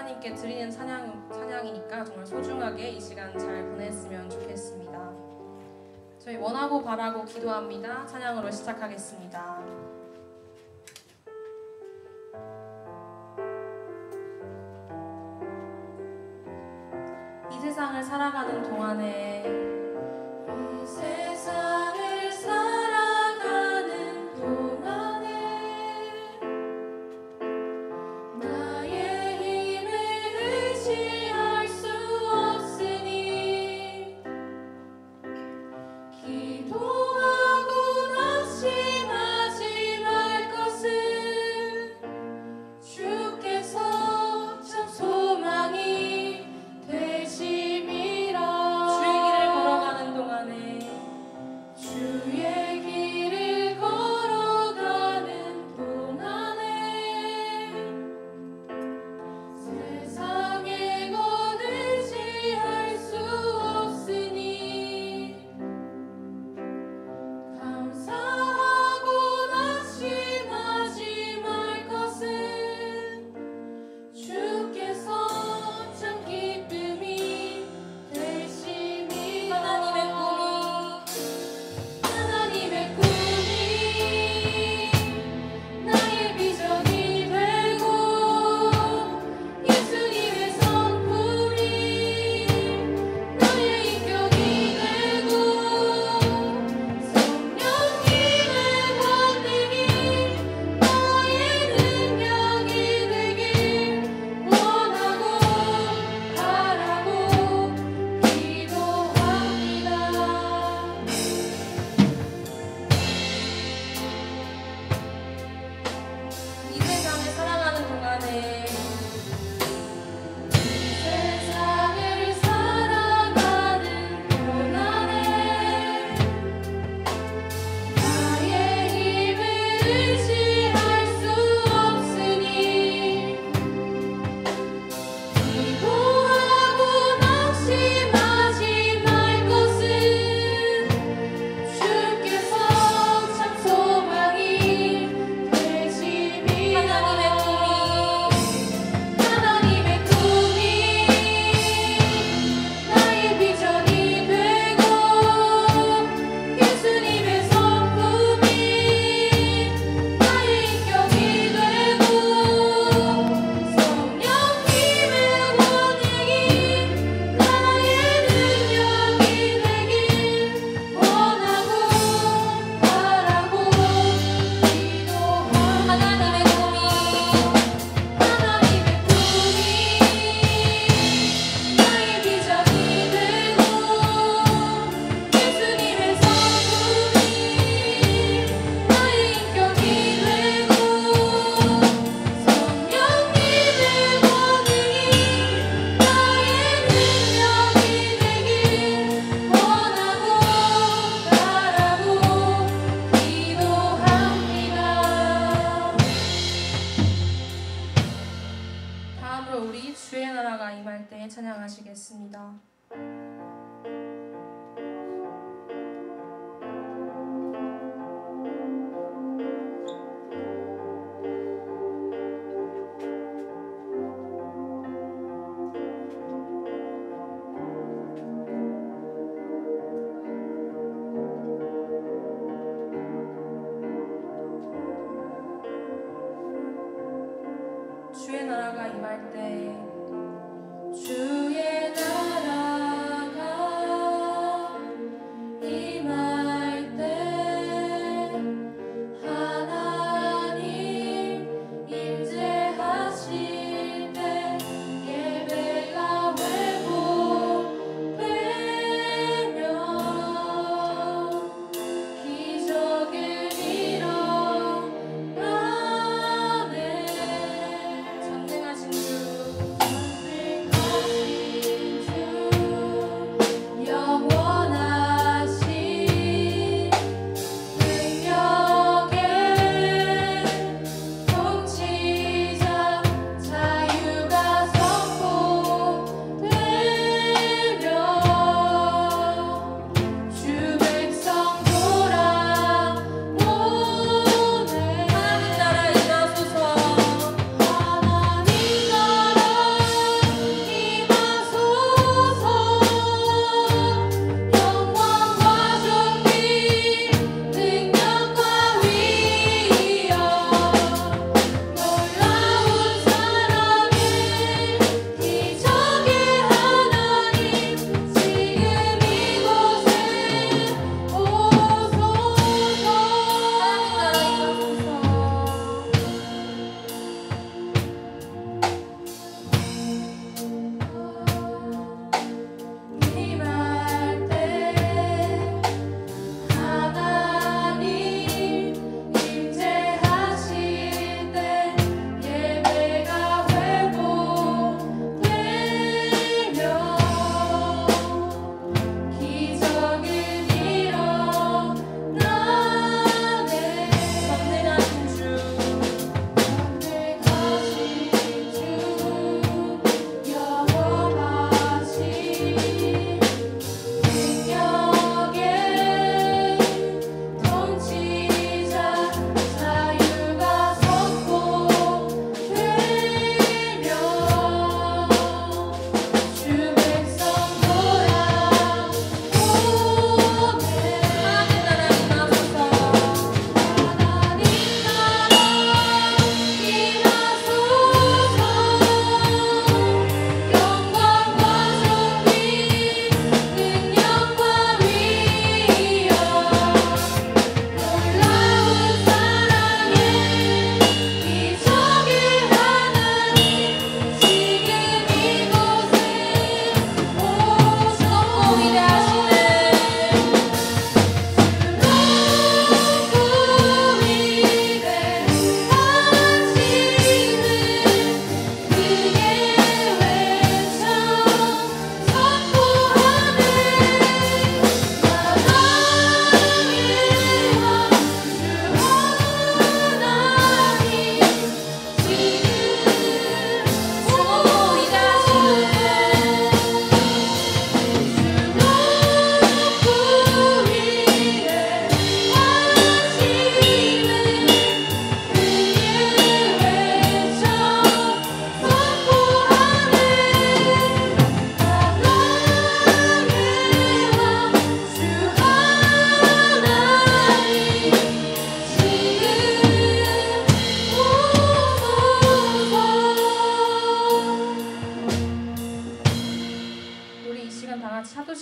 하나님께 드리는 찬양이니까 정말 소중하게 이 시간 잘 보냈으면 좋겠습니다. 저희 원하고 바라고 기도합니다. 찬양으로 시작하겠습니다. 이 세상을 살아가는 동안에 이 세상을 살아가는 동안에 나의 힘을 의지할 수 없으니 기도하고 낙심하지 말 것은 주께서 참 소망이 되심이라. 주의 길을 걸어가는 동안에 주의 길을 걸어가는 동안에 세상의 것 의지할 수 없으니 감사하고 낙심하지 말 것은 주께서 참 기쁨이 되심이. 하나님의 꿈이 나의 비전이 되고 예수님의 성품이 나의 인격이 되고 성령님의 권능이 나의 능력이 되길 원하고 바라고 기도합니다. 이 세상을 살아가는 동안에 이 세상을 살아가는 동안에 나의 힘을 의지할 수 없으니 기도하고 낙심하지 말 것은 주께서 참 소망이 되심이. 하나님의 꿈이 나의 비전이 되고 예수님의 성품이 나의 인격이 되고 성령님의 권능이 나의 능력이 되길 원하고 바라고 기도합니다. 하나님의 꿈이 나의 비전이 되고 예수님의 성품이 나의 인격이 되고 성령님의 권능이 나의 능력이 되길 원하고 바라고 기도합니다. 다음으로 우리 주의 나라가 임할 때 찬양하시겠습니다. 주의 나라가 임할 때 주의 나라가 임할 때 하나님 임재하실 때 예배가 회복되며 기적은 일어나네. 전능하신 주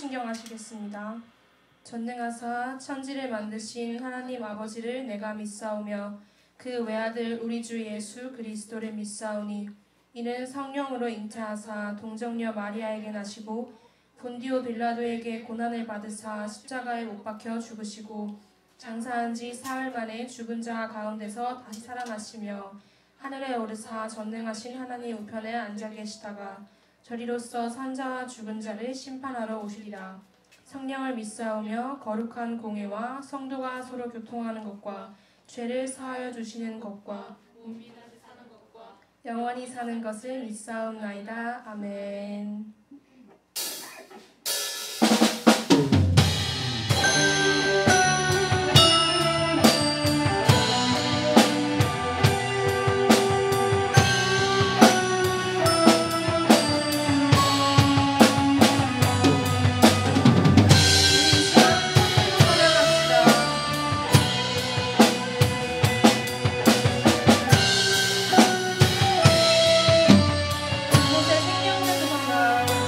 신경하시겠습니다. 전능하사 천지를 만드신 하나님 아버지를 내가 믿사오며 그 외아들 우리 주 예수 그리스도를 믿사오니 이는 성령으로 잉태하사 동정녀 마리아에게 나시고 본디오 빌라도에게 고난을 받으사 십자가에 못 박혀 죽으시고 장사한 지 사흘 만에 죽은 자 가운데서 다시 살아나시며 하늘에 오르사 전능하신 하나님 우편에 앉아 계시다가 저리로서 산자와 죽은 자를 심판하러 오시리라. 성령을 믿사오며 거룩한 공회와 성도가 서로 교통하는 것과 죄를 사하여 주시는 것과 영원히 사는 것을 믿사옵나이다. 아멘. 모세 생명의 조상아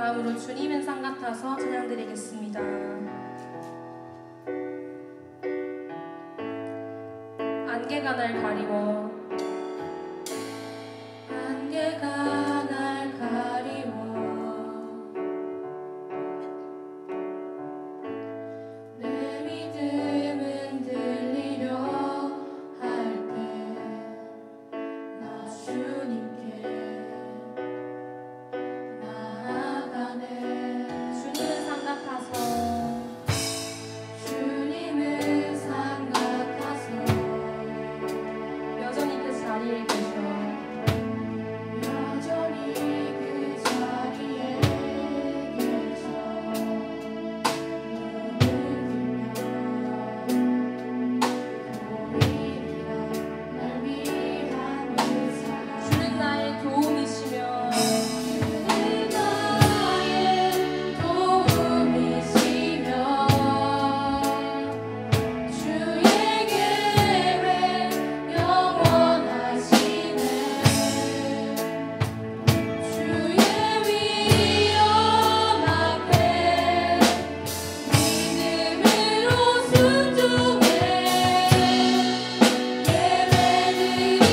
다음으로 주님은 상 같아서 찬양드리겠습니다. 안개가 날 가리워 안개가 날 가리워 내 믿음은 들리려 할 때 나 주님께 나아가네. 주님은 상 같아서 주님은 상 같아서 여전히 그 자리에 계셔 여전히 그 자리에 계셔 눈을 들면 보이리라 날 위한 그 사랑. 주는 나의 도움이시며 주는 나의 도움이시며 주의 계획 영원하시네. 주의 위엄 앞에 믿음으로 순종해 예배드리리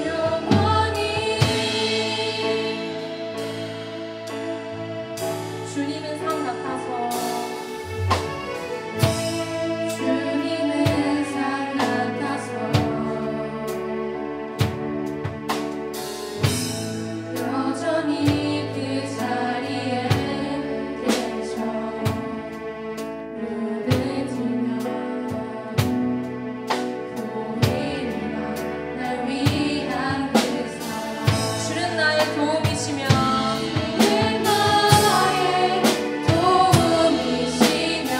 영원히. 주님은 상 같아서 주님은 상 같아서 여전히 그 자리에 계셔 눈을 들면 보이리라 날 위한 그 사랑. 주는 나의 도움이시며 주는 나의 도움이시며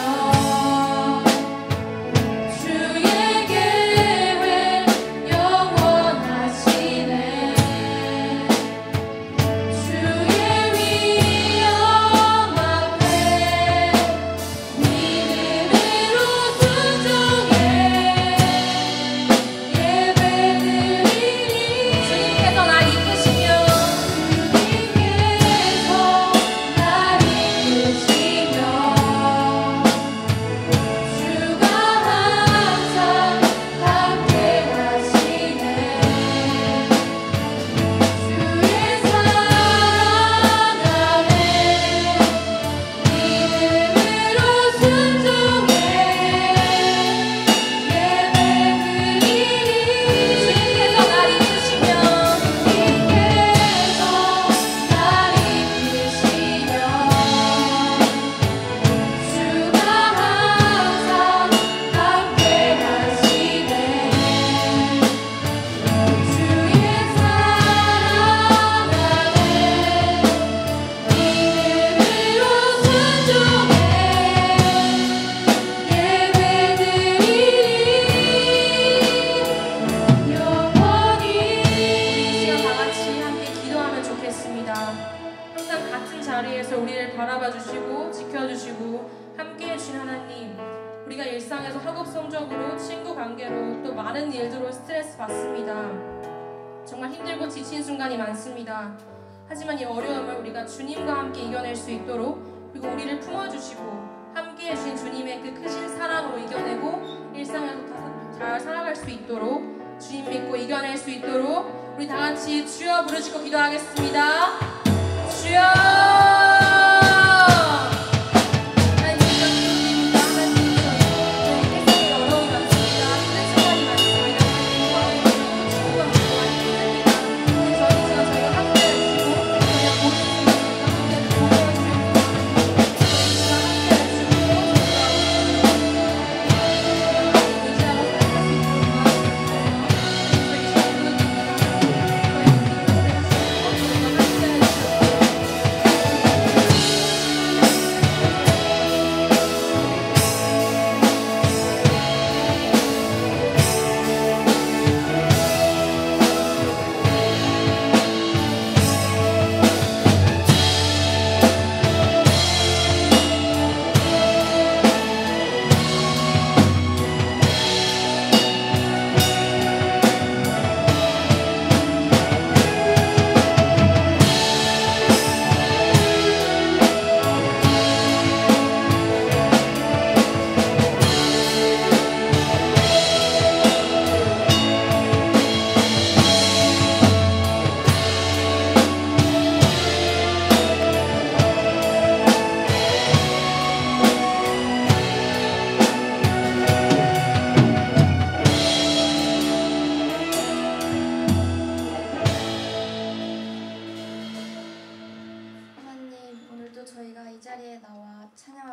주의 계획 영원하시네. 주의 위엄 앞에 믿음으로 순종해 예배드리리. 주님께서 날 이끄시며 주님께서 날 이끄시며 주가 항상 함께 하시네. 주의 사랑 안에 믿음으로 순종해 예배드리리. 주님께서 날 이끄시며 주님께서 날 이끄시며 주가 항상 함께 하시네. 주의 사랑 안에 믿음으로 순종해 예배드리리 영원히. 이 시간 다 같이 함께 기도하면 좋겠습니다. 항상 같은 자리에서 우리를 바라봐 주시고 지켜주시고 함께 해주신 하나님, 우리가 일상에서 학업성적으로 친구 관계로 또 많은 일들로 스트레스 받습니다. 정말 힘들고 지친 순간이 많습니다. 하지만 이 어려움을 우리가 주님과 함께 이겨낼 수 있도록, 그리고 우리를 품어주시고 함께 해주신 주님의 그 크신 사랑으로 이겨내고 일상에서 잘 살아갈 수 있도록, 주님 믿고 이겨낼 수 있도록 우리 다 같이 주여 부르시고 기도하겠습니다. 주여.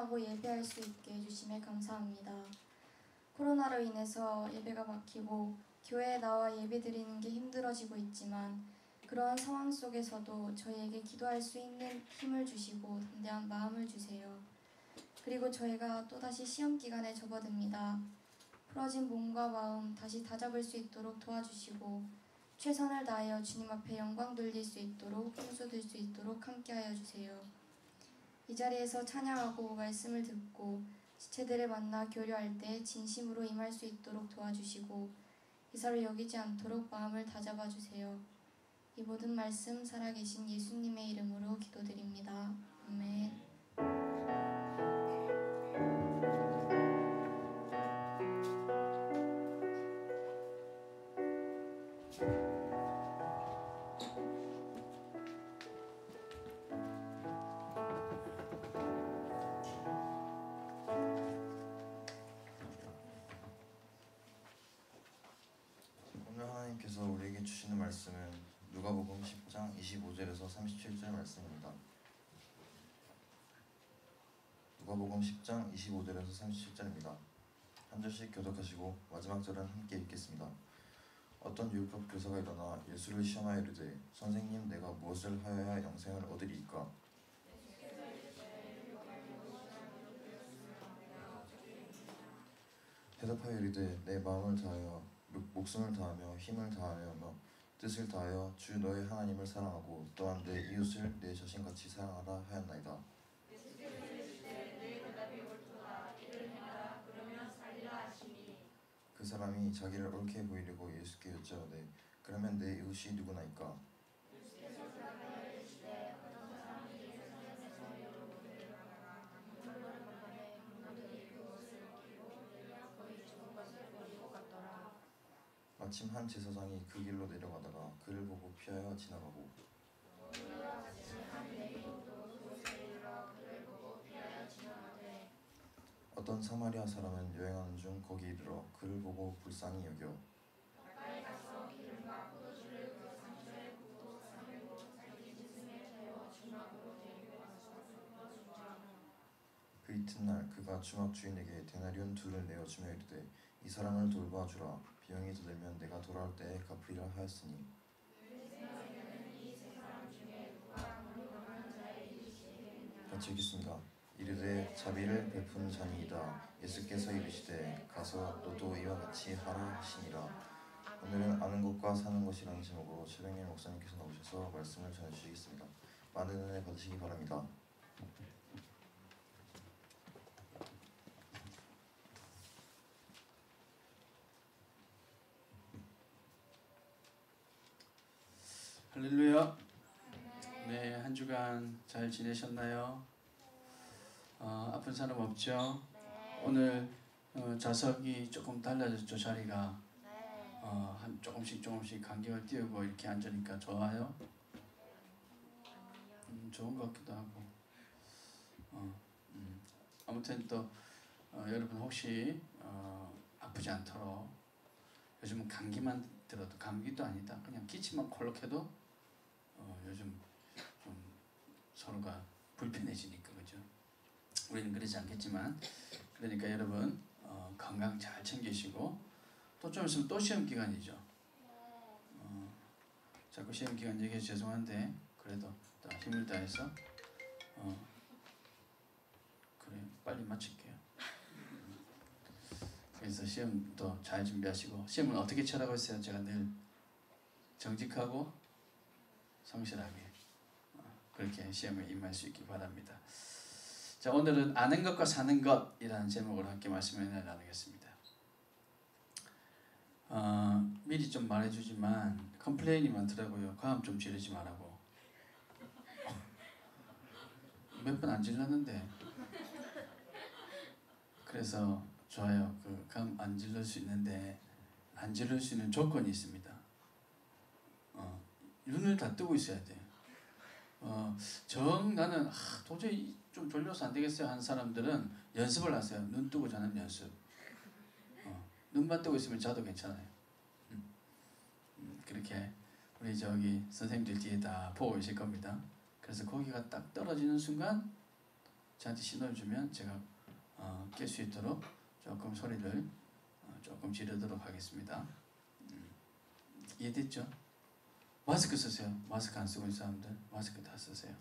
찬양하고 예배할 수 있게 해주심에 감사합니다. 코로나로 인해서 예배가 막히고 교회에 나와 예배드리는 게 힘들어지고 있지만 그러한 상황 속에서도 저희에게 기도할 수 있는 힘을 주시고 담대한 마음을 주세요. 그리고 저희가 또다시 시험 기간에 접어듭니다. 풀어진 몸과 마음 다시 다잡을 수 있도록 도와주시고 최선을 다하여 주님 앞에 영광 돌릴 수 있도록 힘쏟을 수 있도록 함께하여 주세요. 이 자리에서 찬양하고 말씀을 듣고 지체들을 만나 교류할 때 진심으로 임할 수 있도록 도와주시고 이사를 여기지 않도록 마음을 다잡아 주세요. 이 모든 말씀 살아계신 예수님의 이름으로 기도드립니다. 아멘. 오늘 하나님께서 우리에게 주시는 말씀은 누가복음 10장 25절에서 37절 말씀입니다. 누가복음 10장 25절에서 37절입니다. 한 절씩 교독하시고 마지막 절은 함께 읽겠습니다. 어떤 율법 교사가 일어나 예수를 시험하여 이르되 선생님, 내가 무엇을 하여야 영생을 얻으리이까? 대답하여 이르되 내 마음을 다하여 목숨을 다하며 힘을 다하며 뜻을 다하여 주 너의 하나님을 사랑하고 또한 내 이웃을 내 자신같이 사랑하라 하였나이다. 그 사람이 자기를 옳게 보이려고 예수께 여짜오되 그러면 내 이웃이 누구나이까? 마침 한 제사장이 그 길로 내려가다가 그를 보고 피하여 지나가고 어떤 사마리아 사람은 여행하는 중 거기 이르러 그를 보고 불쌍히 여겨 그 이튿날 그가 주막 주인에게 데나리온 둘을 내어주며 이르되 이 사람을 돌봐주라. 비용이 더 들면 내가 돌아올 때에 갚으리라 하였으니 같이 읽겠습니다. 이르되 자비를 베푼 자니이다. 예수께서 이르시되 가서 너도 이와 같이 하라 하시니라. 오늘은 아는 것과 사는 것이라는 제목으로 최병일 목사님께서 나오셔서 말씀을 전해주시겠습니다. 많은 은혜 받으시기 바랍니다. 할렐루야. 네, 한 주간 잘 지내셨나요? 아픈 사람 없죠? 오늘 좌석이 조금 달라졌죠, 자리가. 한 조금씩 간격을 띄우고 이렇게 앉으니까 좋아요? 좋은 것 같기도 하고. 아무튼 또 여러분 혹시 아프지 않도록 요즘은 감기만 들어도 감기도 아니다. 그냥 기침만 콜록해도 요즘 좀 서로가 불편해지니까 그죠? 우리는 그러지 않겠지만 그러니까 여러분 건강 잘 챙기시고 또 좀 있으면 또 시험 기간이죠. 자꾸 시험 기간 얘기해서 죄송한데 그래도 또 힘을 다해서 그래 빨리 마칠게요. 그래서 시험도 잘 준비하시고 시험은 어떻게 치라고 했어요? 제가 늘 정직하고 성실하게 그렇게 시험에 임할 수 있기 바랍니다. 자, 오늘은 아는 것과 사는 것이라는 제목으로 함께 말씀을 나누겠습니다. 미리 좀 말해주지만 컴플레인이 많더라고요. 과음 좀 지르지 말라고. 몇 번 안 질렀는데 그래서 좋아요. 그 감 안 질를 수 있는데 안 질를 수 있는 조건이 있습니다. 눈을 다 뜨고 있어야 돼. 나는 도저히 좀 졸려서 안 되겠어요 하는 사람들은 연습을 하세요. 눈 뜨고 자는 연습. 눈만 뜨고 있으면 자도 괜찮아요. 그렇게 우리 선생님들 뒤에 다 보고 계실 겁니다. 그래서 거기가 딱 떨어지는 순간 저한테 신호를 주면 제가 깰 수 있도록 조금 소리를 조금 지르도록 하겠습니다. 이해됐죠? 마스크 쓰세요. 마스크 안 쓰고 있는 사람들 마스크 다 쓰세요.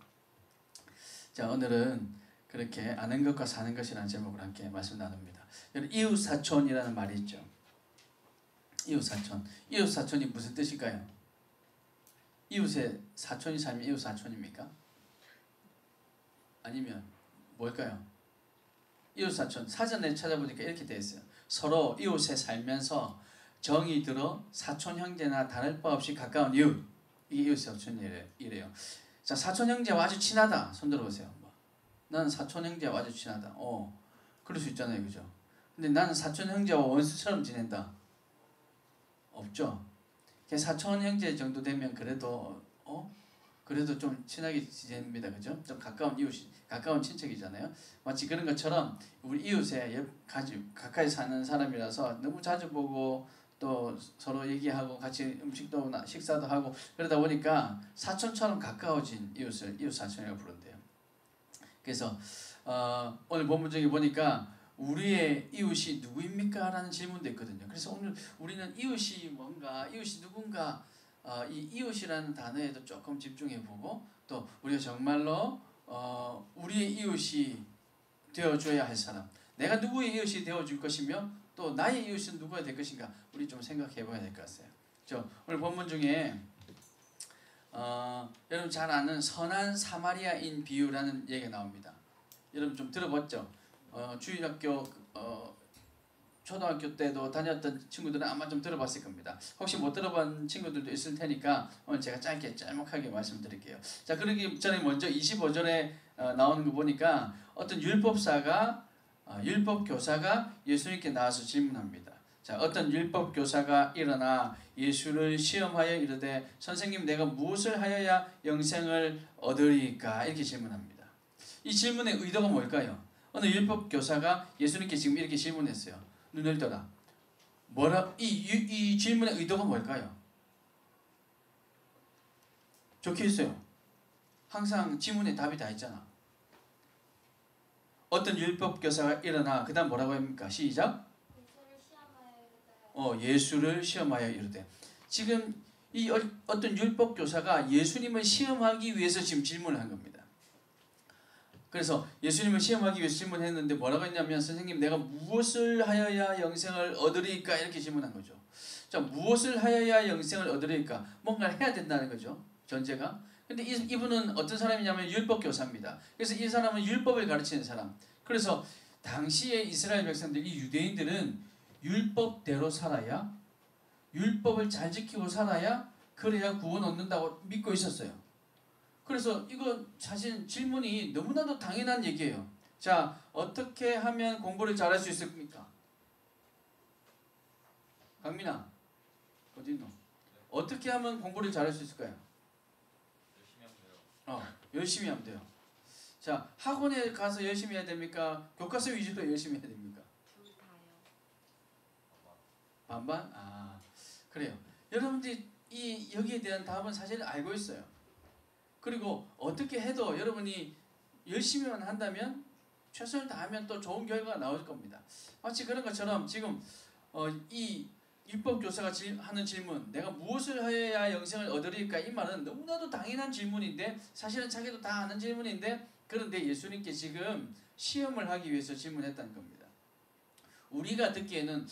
자, 오늘은 그렇게 아는 것과 사는 것이라는 제목으로 함께 말씀 나눕니다. 이웃사촌이라는 말이 있죠. 이웃사촌. 이웃사촌이 무슨 뜻일까요? 이웃의 사촌이 살면 이웃사촌입니까? 아니면 뭘까요? 이웃사촌. 사전에 찾아보니까 이렇게 되어 있어요. 서로 이웃에 살면서 정이 들어 사촌 형제나 다를 바 없이 가까운 이웃. 이게 이웃사촌이래요. 자, 사촌 형제와 아주 친하다. 손 들어보세요. 나는 사촌 형제와 아주 친하다. 그럴 수 있잖아요, 그죠? 근데 나는 사촌 형제와 원수처럼 지낸다. 없죠. 사촌 형제 정도 되면 그래도 좀 친하게 지냅니다, 그죠? 좀 가까운 이웃, 가까운 친척이잖아요. 마치 그런 것처럼 우리 이웃에 가까이 사는 사람이라서 너무 자주 보고 또 서로 얘기하고 같이 음식도 식사도 하고 그러다 보니까 사촌처럼 가까워진 이웃을 이웃사촌이라고 부른대요. 그래서 오늘 본문 중에 보니까 우리의 이웃이 누구입니까? 라는 질문도 있거든요. 그래서 오늘 우리는 이웃이 뭔가, 이웃이 누군가, 이 이웃이라는 단어에도 조금 집중해보고 또 우리가 정말로 우리의 이웃이 되어줘야 할 사람, 내가 누구의 이웃이 되어줄 것이며 또 나의 이웃은 누구가 될 것인가 우리 좀 생각해봐야 될 것 같아요. 오늘 본문 중에 여러분 잘 아는 선한 사마리아인 비유라는 얘기가 나옵니다. 여러분 좀 들어봤죠? 주일학교 초등학교 때도 다녔던 친구들은 아마 좀 들어봤을 겁니다. 혹시 못 들어본 친구들도 있을 테니까 오늘 제가 짤막하게 말씀드릴게요. 자, 그러기 전에 먼저 25절에 나오는 거 보니까 어떤 율법사가 율법교사가 예수님께 나와서 질문합니다. 자, 어떤 율법교사가 일어나 예수를 시험하여 이르되 선생님, 내가 무엇을 하여야 영생을 얻으리까? 이렇게 질문합니다. 이 질문의 의도가 뭘까요? 어느 율법교사가 예수님께 지금 이렇게 질문했어요. 눈을 떠라. 이 질문의 의도가 뭘까요? 적혀 있어요. 항상 지문에 답이 다 있잖아. 어떤 율법교사가 일어나 그 다음 뭐라고 합니까? 시작. 예수를 시험하여 이르되. 지금 이 어떤 율법교사가 예수님을 시험하기 위해서 지금 질문을 한 겁니다. 그래서 예수님을 시험하기 위해서 질문했는데 뭐라고 했냐면 선생님, 내가 무엇을 하여야 영생을 얻으리까? 이렇게 질문한 거죠. 자, 무엇을 하여야 영생을 얻으리까? 뭔가를 해야 된다는 거죠. 전제가. 근데 이분은 어떤 사람이냐면 율법교사입니다. 그래서 이 사람은 율법을 가르치는 사람. 그래서 당시에 이스라엘 백성들, 이 유대인들은 율법대로 살아야, 율법을 잘 지키고 살아야 그래야 구원 얻는다고 믿고 있었어요. 그래서 이거 사실 질문이 너무나도 당연한 얘기예요. 자, 어떻게 하면 공부를 잘할 수 있습니까? 강민아, 어디 있노? 어떻게 하면 공부를 잘할 수 있을까요? 열심히 하면 돼요. 열심히 하면 돼요. 자, 학원에 가서 열심히 해야 됩니까? 교과서 위주로 열심히 해야 됩니까? 반반? 그래요. 여러분들이 여기에 대한 답은 사실 알고 있어요. 그리고 어떻게 해도 여러분이 열심히만 한다면, 최선을 다하면 또 좋은 결과가 나올 겁니다. 마치 그런 것처럼 지금 이 율법교사가 하는 질문, 내가 무엇을 하여야 영생을 얻으리까? 이 말은 너무나도 당연한 질문인데 사실은 자기도 다 아는 질문인데, 그런데 예수님께 지금 시험을 하기 위해서 질문했다는 겁니다. 우리가 듣기에는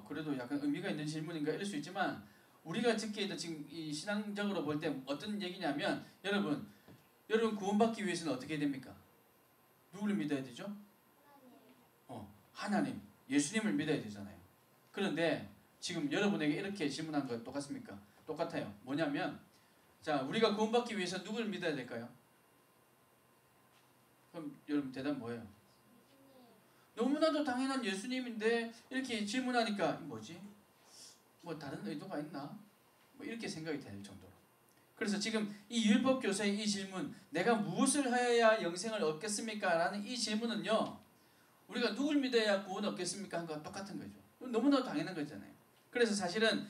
그래도 약간 의미가 있는 질문인가 이럴 수 있지만, 우리가 듣기에도 지금 이 신앙적으로 볼 때 어떤 얘기냐면, 여러분 구원받기 위해서는 어떻게 됩니까? 누구를 믿어야 되죠? 하나님, 예수님을 믿어야 되잖아요. 그런데 지금 여러분에게 이렇게 질문한 거 똑같습니까? 똑같아요. 뭐냐면, 자, 우리가 구원받기 위해서 누구를 믿어야 될까요? 그럼 여러분 대답 뭐예요? 너무나도 당연한 예수님인데 이렇게 질문하니까 뭐지? 뭐 다른 의도가 있나? 뭐 이렇게 생각이 될 정도로. 그래서 지금 이 율법교사의 이 질문, 내가 무엇을 하여야 영생을 얻겠습니까? 라는 이 질문은요, 우리가 누굴 믿어야 구원 얻겠습니까? 한 거와 똑같은 거죠. 너무나도 당연한 거잖아요. 그래서 사실은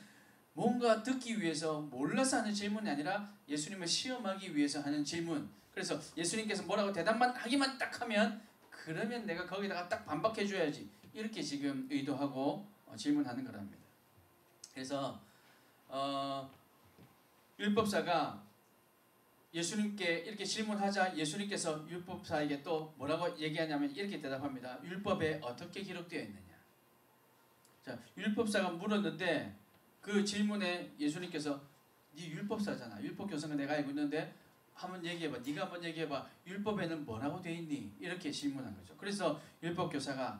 뭔가 듣기 위해서 몰라서 하는 질문이 아니라 예수님을 시험하기 위해서 하는 질문. 그래서 예수님께서 뭐라고 대답만 하기만 딱 하면 그러면 내가 거기다가 딱 반박해 줘야지. 이렇게 지금 의도하고 질문하는 거랍니다. 그래서 율법사가 예수님께 이렇게 질문하자 예수님께서 율법사에게 또 뭐라고 얘기하냐면 이렇게 대답합니다. 율법에 어떻게 기록되어 있느냐. 자, 율법사가 물었는데 그 질문에 예수님께서 네 율법사잖아. 율법교사가 내가 알고 있는데 한번 얘기해봐. 네가 한번 얘기해봐. 율법에는 뭐라고 되어 있니? 이렇게 질문한 거죠. 그래서 율법교사가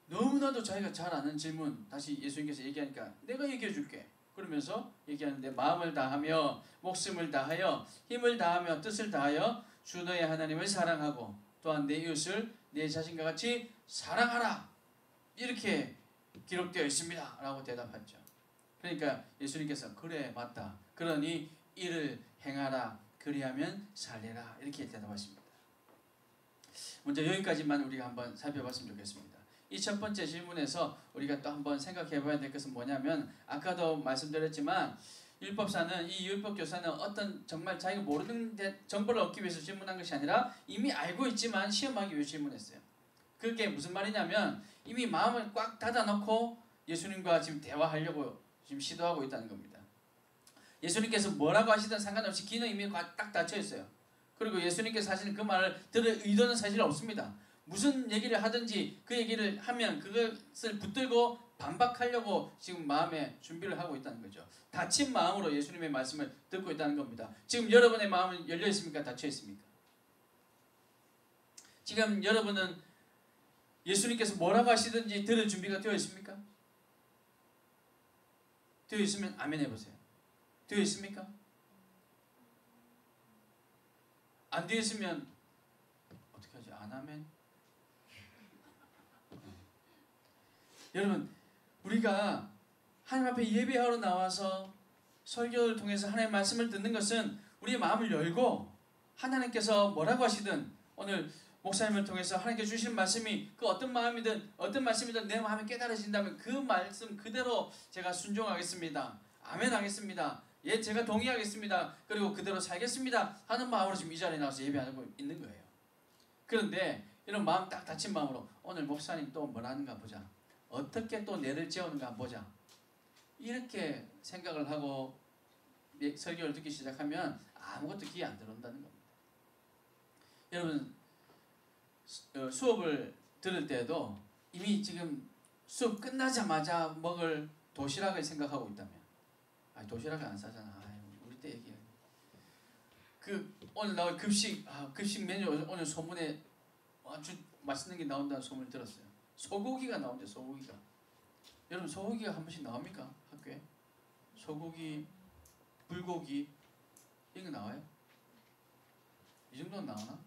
너무나도 자기가 잘 아는 질문 다시 예수님께서 얘기하니까 내가 얘기해 줄게. 그러면서 얘기하는데 마음을 다하며 목숨을 다하여 힘을 다하며 뜻을 다하여 주 너의 하나님을 사랑하고 또한 내 이웃을 내 자신과 같이 사랑하라. 이렇게 기록되어 있습니다. 라고 대답했죠. 그러니까 예수님께서 그래 맞다. 그러니 이를 행하라. 그리하면 살리라. 이렇게 대답하십니다. 먼저 여기까지만 우리가 한번 살펴봤으면 좋겠습니다. 이 첫 번째 질문에서 우리가 또 한번 생각해 봐야 될 것은 뭐냐면 아까도 말씀드렸지만 율법사는 이 율법교사는 어떤 정말 자기가 모르는 정보를 얻기 위해서 질문한 것이 아니라 이미 알고 있지만 시험하기 위해 질문했어요. 그게 무슨 말이냐면 이미 마음을 꽉 닫아놓고 예수님과 지금 대화하려고 지금 시도하고 있다는 겁니다. 예수님께서 뭐라고 하시든 상관없이 귀는 이미 딱 닫혀 있어요. 그리고 예수님께서 하시는 그 말을 들을 의도는 사실 없습니다. 무슨 얘기를 하든지 그 얘기를 하면 그것을 붙들고 반박하려고 지금 마음에 준비를 하고 있다는 거죠. 닫힌 마음으로 예수님의 말씀을 듣고 있다는 겁니다. 지금 여러분의 마음은 열려 있습니까? 닫혀 있습니까? 지금 여러분은 예수님께서 뭐라고 하시든지 들을 준비가 되어 있습니까? 되어 있으면 아멘 해보세요. 되어 있습니까? 안 되어 있으면 어떻게 하지? 안 하면? 여러분 우리가 하나님 앞에 예배하러 나와서 설교를 통해서 하나님의 말씀을 듣는 것은 우리의 마음을 열고 하나님께서 뭐라고 하시든 오늘 목사님을 통해서 하나님께 주신 말씀이 그 어떤 마음이든 어떤 말씀이든 내 마음에 깨달아진다면 그 말씀 그대로 제가 순종하겠습니다. 아멘 하겠습니다. 예, 제가 동의하겠습니다. 그리고 그대로 살겠습니다 하는 마음으로 지금 이 자리에 나와서 예배하고 있는 거예요. 그런데 이런 마음 딱 닫힌 마음으로 오늘 목사님 또 뭐라는가 보자. 어떻게 또 내를 재우는가 보자. 이렇게 생각을 하고 설교를 듣기 시작하면 아무것도 귀에 안 들어온다는 겁니다. 여러분 수업을 들을 때도 이미 지금 수업 끝나자마자 먹을 도시락을 생각하고 있다면 도시락을 안 싸잖아. 우리 때 얘기해. 오늘 나올 급식 메뉴 오늘 소문에 아주 맛있는 게 나온다는 소문을 들었어요. 소고기가 나온대. 소고기가. 여러분 소고기가 한 번씩 나옵니까? 학교에? 소고기, 불고기 이런 거 나와요? 이 정도는 나오나?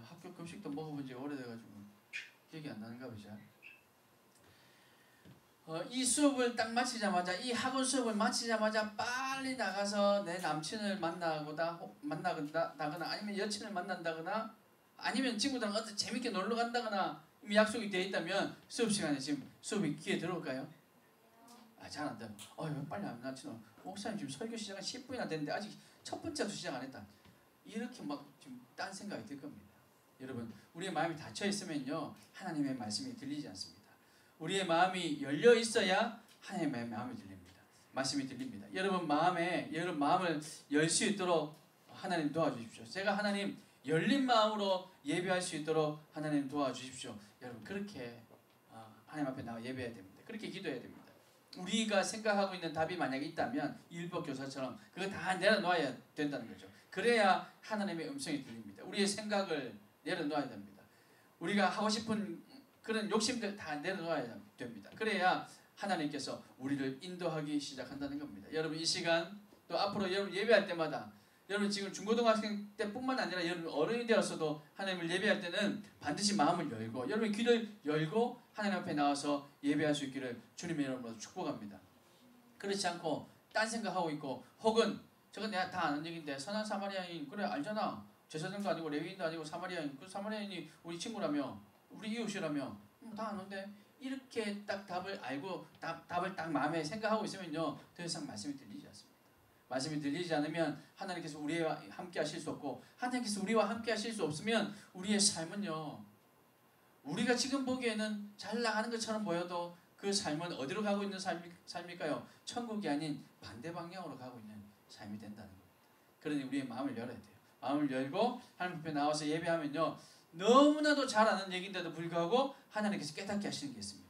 학교 급식도 먹어본 지 오래돼가지고 기억이 안 나는가 보죠. 이 수업을 딱 마치자마자 이 학원 수업을 마치자마자 빨리 나가서 내 남친을 만나거나 아니면 여친을 만난다거나 아니면 친구들랑 어떤 재밌게 놀러 간다거나 이미 약속이 되어 있다면 수업 시간에 지금 수업이 귀에 들어올까요? 잘 안 돼요. 왜 빨리 안 나치노? 목사님 지금 설교 시작한 10분이나 됐는데 아직 첫 번째도 시작 안 했다. 이렇게 막 지금 딴 생각이 들 겁니다. 여러분 우리의 마음이 닫혀 있으면요 하나님의 말씀이 들리지 않습니다. 우리의 마음이 열려 있어야 하나님의 마음이 들립니다. 말씀이 들립니다. 여러분 마음을 열 수 있도록 하나님 도와주십시오. 제가 하나님 열린 마음으로 예배할 수 있도록 하나님 도와주십시오. 여러분 그렇게 하나님 앞에 나와 예배해야 됩니다. 그렇게 기도해야 됩니다. 우리가 생각하고 있는 답이 만약에 있다면 율법교사처럼 그거 다 내려놓아야 된다는 거죠. 그래야 하나님의 음성이 들립니다. 우리의 생각을 내려놓아야 됩니다. 우리가 하고 싶은 그런 욕심들 다 내려놓아야 됩니다. 그래야 하나님께서 우리를 인도하기 시작한다는 겁니다. 여러분 이 시간 또 앞으로 여러분 예배할 때마다 여러분 지금 중고등학생 때뿐만 아니라 여러분 어른이 되었어도 하나님을 예배할 때는 반드시 마음을 열고 여러분 귀를 열고 하나님 앞에 나와서 예배할 수 있기를 주님의 이름으로 축복합니다. 그렇지 않고 딴 생각하고 있고 혹은 저건 내가 다 아는 얘기인데 선한 사마리아인 그래 알잖아. 제사장도 아니고 레위인도 아니고 사마리아인 그 사마리아인이 우리 친구라며 우리 이웃이라며 다 아는데 이렇게 딱 답을 알고 답을 딱 마음에 생각하고 있으면요 더 이상 말씀이 들리지 않습니다. 말씀이 들리지 않으면 하나님께서 우리와 함께 하실 수 없고, 하나님께서 우리와 함께 하실 수 없으면 우리의 삶은요, 우리가 지금 보기에는 잘 나가는 것처럼 보여도 그 삶은 어디로 가고 있는 삶일까요? 천국이 아닌 반대 방향으로 가고 있는 삶이 된다는 겁니다. 그러니 우리의 마음을 열어야 돼요. 마음을 열고 하나님 앞에 나와서 예배하면요, 너무나도 잘 아는 얘기인데도 불구하고 하나님께서 깨닫게 하시는 게 있습니다.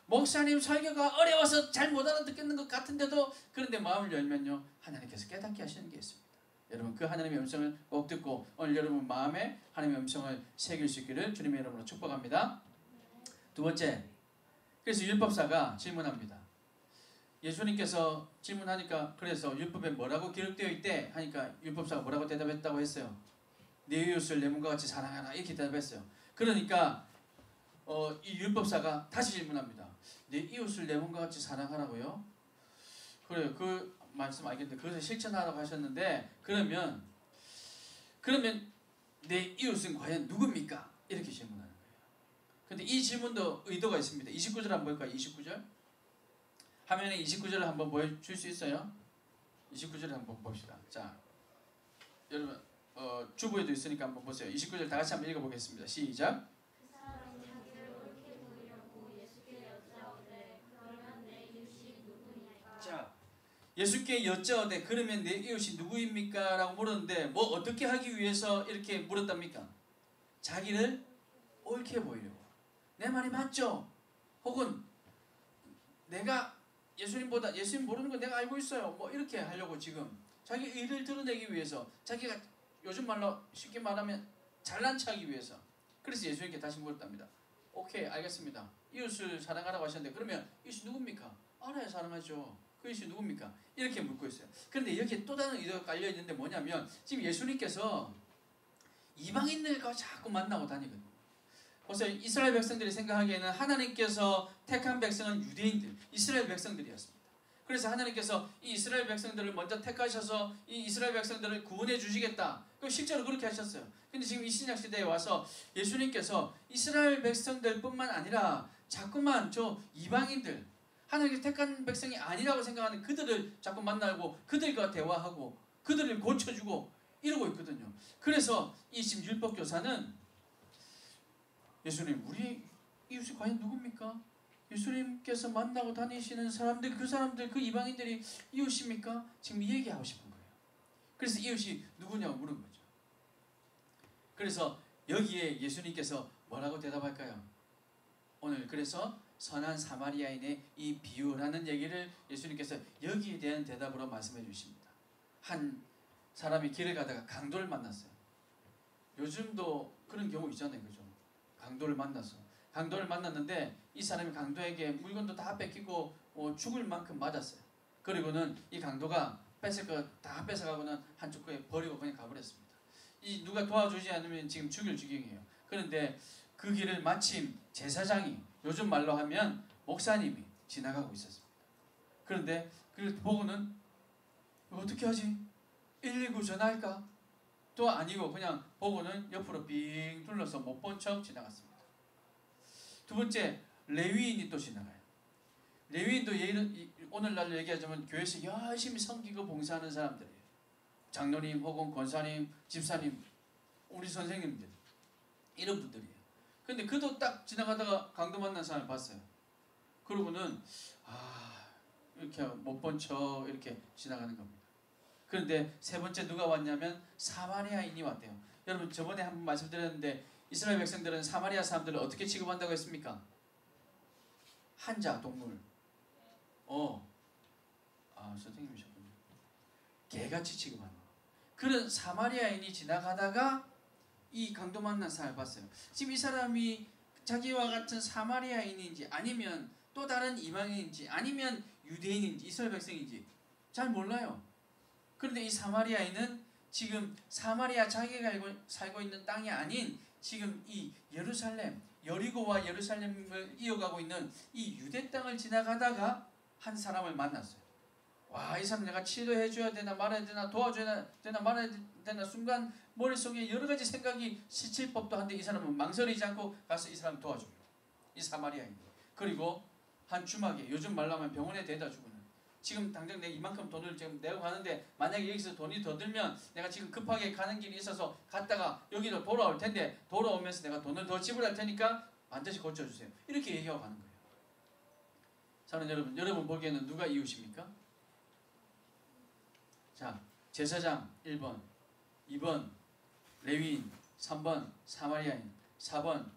목사님 설교가 어려워서 잘 못 알아듣겠는 것 같은데도, 그런데 마음을 열면요, 하나님께서 깨닫게 하시는 게 있습니다. 여러분, 그 하나님의 음성을 꼭 듣고 오늘 여러분 마음에 하나님의 음성을 새길 수 있기를 주님의 이름으로 축복합니다. 두 번째, 그래서 율법사가 질문합니다. 예수님께서 질문하니까, 그래서 율법에 뭐라고 기록되어 있대? 하니까 율법사가 뭐라고 대답했다고 했어요? 내 이웃을 내 몸과 같이 사랑하라, 이렇게 대답했어요. 그러니까 이 율법사가 다시 질문합니다. 내 이웃을 내 몸과 같이 사랑하라고요? 그래요. 그 말씀 알겠는데 그것을 실천하라고 하셨는데, 그러면 내 이웃은 과연 누굽니까? 이렇게 질문하는 거예요. 근데 이 질문도 의도가 있습니다. 29절 한번 볼까요? 29절 화면에 29절을 한번 보여줄 수 있어요? 29절을 한번 봅시다. 자, 여러분 주부에도 있으니까 한번 보세요. 29절 다 같이 한번 읽어보겠습니다. 시작. 자, 예수께 여짜오되 그러면 내 이웃이 누구입니까? 라고 물었는데, 뭐 어떻게 하기 위해서 이렇게 물었답니까? 자기를 옳게 보이려고. 내 말이 맞죠? 혹은 내가 예수님 모르는 거 내가 알고 있어요, 뭐 이렇게 하려고 지금 자기 의를 드러내기 위해서, 자기가 요즘 말로 쉽게 말하면 잘난 척하기 위해서. 그래서 예수님께 다시 물었답니다. 오케이, 알겠습니다. 이웃을 사랑하라고 하셨는데, 그러면 이웃이 누굽니까? 알아야 사랑하죠. 그 이웃이 누굽니까? 이렇게 묻고 있어요. 그런데 여기에 또 다른 의도가 깔려 있는데 뭐냐면, 지금 예수님께서 이방인들과 자꾸 만나고 다니거든요. 보세요. 이스라엘 백성들이 생각하기에는 하나님께서 택한 백성은 유대인들, 이스라엘 백성들이었습니다. 그래서 하나님께서 이 이스라엘 백성들을 먼저 택하셔서 이 이스라엘 백성들을 구원해 주시겠다. 그럼 실제로 그렇게 하셨어요. 근데 지금 이 신약 시대에 와서 예수님께서 이스라엘 백성들뿐만 아니라 자꾸만 저 이방인들, 하나님께서 택한 백성이 아니라고 생각하는 그들을 자꾸 만나고 그들과 대화하고 그들을 고쳐주고 이러고 있거든요. 그래서 이 지금 율법교사는 예수님, 우리 이웃이 과연 누굽니까? 예수님께서 만나고 다니시는 사람들, 그 사람들, 그 이방인들이 이웃입니까? 지금 이 얘기하고 싶은 거예요. 그래서 이웃이 누구냐고 물은 거죠. 그래서 여기에 예수님께서 뭐라고 대답할까요? 오늘 그래서 선한 사마리아인의 이 비유라는 얘기를 예수님께서 여기에 대한 대답으로 말씀해 주십니다. 한 사람이 길을 가다가 강도를 만났어요. 요즘도 그런 경우 있잖아요, 그죠? 강도를 만났는데 이 사람이 강도에게 물건도 다 뺏기고 죽을 만큼 맞았어요. 그리고는 이 강도가 뺏을 거 다 뺏어가고는 한쪽 거에 버리고 그냥 가버렸습니다. 이 누가 도와주지 않으면 지금 죽일 지경이에요. 그런데 그 길을 마침 제사장이, 요즘 말로 하면 목사님이 지나가고 있었습니다. 그런데 그걸 보고는 어떻게 하지? 119 전화할까? 또 아니고 그냥 보고는 옆으로 빙 둘러서 못 본 척 지나갔습니다. 두 번째, 레위인이 또 지나가요. 레위인도 오늘날 얘기하자면 교회에서 열심히 섬기고 봉사하는 사람들이에요. 장로님 혹은 권사님, 집사님, 우리 선생님들, 이런 분들이에요. 근데 그도 딱 지나가다가 강도 만난 사람을 봤어요. 그러고는 이렇게 못 본 척 이렇게 지나가는 겁니다. 그런데 세 번째 누가 왔냐면 사마리아인이 왔대요. 여러분, 저번에 한번 말씀드렸는데 이스라엘 백성들은 사마리아 사람들을 어떻게 취급한다고 했습니까? 한자, 동물. 선생님이셨군요. 개같이 취급하는 거. 그런 사마리아인이 지나가다가 이 강도 만난 사람을 봤어요. 지금 이 사람이 자기와 같은 사마리아인인지 아니면 또 다른 이방인인지 아니면 유대인인지 이스라엘 백성인지 잘 몰라요. 그런데 이 사마리아인은 지금 사마리아 자기가 살고 있는 땅이 아닌 지금 이 예루살렘, 여리고와 예루살렘을 이어가고 있는 이 유대 땅을 지나가다가 한 사람을 만났어요. 와, 이 사람 내가 치료해 줘야 되나 말아야 되나, 도와줘야 되나 말아야 되나, 순간 머릿속에 여러 가지 생각이 스칠 법도 한데 이 사람은 망설이지 않고 가서 이 사람 도와줍니다. 이 사마리아인. 그리고 한 주막에, 요즘 말로 하면 병원에 대다 주고는 지금 당장 내가 이만큼 돈을 지금 내고 가는데 만약에 여기서 돈이 더 들면 내가 지금 급하게 가는 길이 있어서 갔다가 여기로 돌아올 텐데 돌아오면서 내가 돈을 더 지불할 테니까 반드시 고쳐주세요. 이렇게 얘기하고 가는 거예요. 사랑하는 여러분 보기에는 누가 이웃입니까? 자, 제사장 1번, 2번 레위인, 3번 사마리아인, 4번